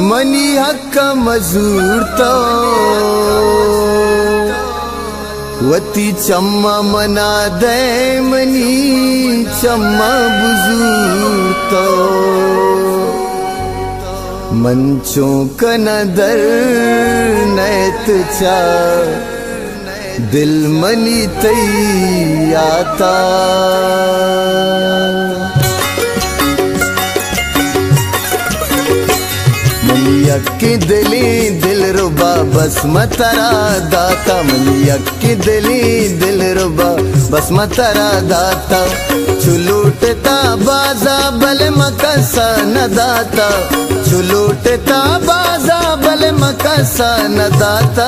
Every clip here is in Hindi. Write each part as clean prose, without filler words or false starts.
मनी हक्क मजूर तो वती चम्मा मना दे मनी चम्मा बुजूर तो मंचों का नदर नैत चा दिल मनी तई आता यक्की दिली दिल रुबा बस मतरा दाता मनी यक्की दिली दिल रुबा बस मतरा दाता चुलूटता बाजा बल मकसा न दाता चुलूटता बाजा बल मकसा न दाता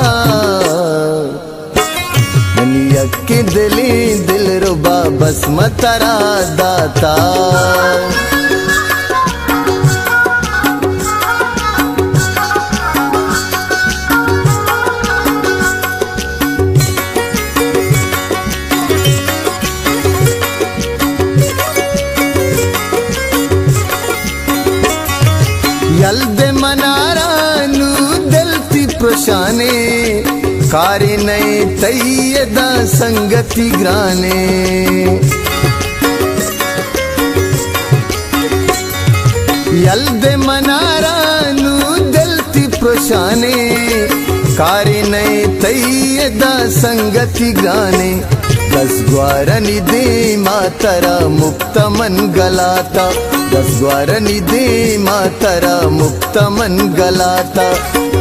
मनी यक्की दिली दिल रुबा बस मतरा दाता यल्दे मनारा नू दिलती प्रशाने कारी नए तैयदा संगति ग्राने यल्दे मनारा नू दिलती प्रशाने कारी नए तैयदा संगति ग्राने दस ग्वारनी दे मातरा मुक्त मन गलाता दस ग्वारनी दे मातरा मुक्त मन गलाता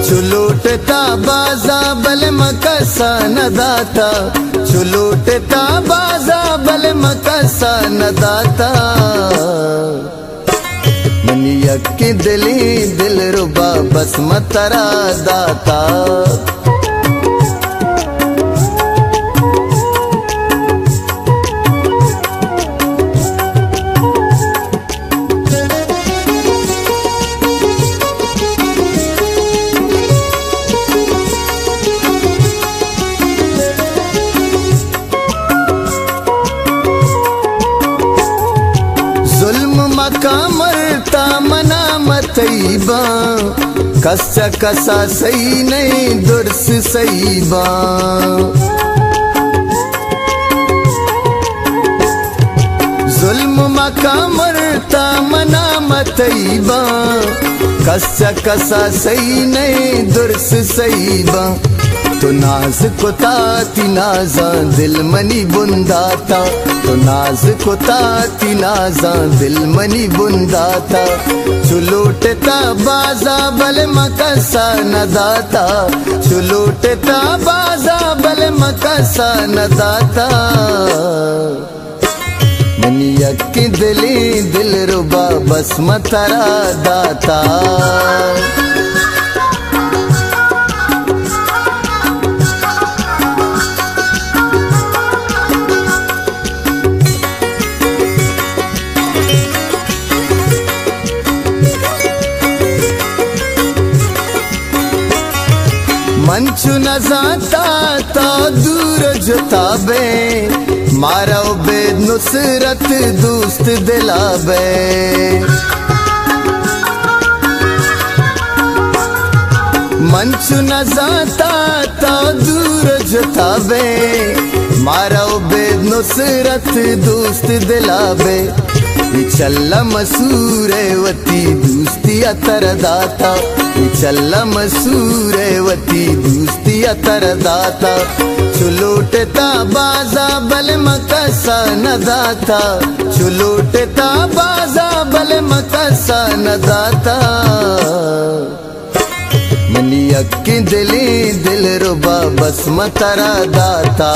चुलूटता बाजा बल मकसा न दाता चुलूटता बाजा बल मकसा न दाता मनी यक्की दिली दिल रुबा बस मतरा दाता मरता मना मतईबा कस्सा कसा सही नहीं दुर्स सहीबा जुल्म मका मरता मना मतईबा कस्सा कसा सही नहीं दुर्स सहीबा तो नाज को ताती नाजा दिल मनी बुंदाता तो नाज को ताती नाजा दिल मनी बुंदाता चुलूटता बाजा बल मकसा न दाता चुलूटता बाजा बल मकसा न दाता मनी यक्की दिली दिल रुबा बस मतरा दाता मंचु न जाता तो दूर जुताबे मारा बेद नुसरत दोस्त दिलाबे मंचु न जाता तो दूर जुताबे मारा बेद नुसरत दोस्त दिलाबे चल्ला मसूरे वती दोस्ती अतर दाता चल्ला मसूरे वती दोस्ती अतर दाता चुलूटता बाजा बल मकसा न दाता चुलूटता बाजा बल मकसा न दाता मनी यक्की दिली दिल रुबा बस मतरा दाता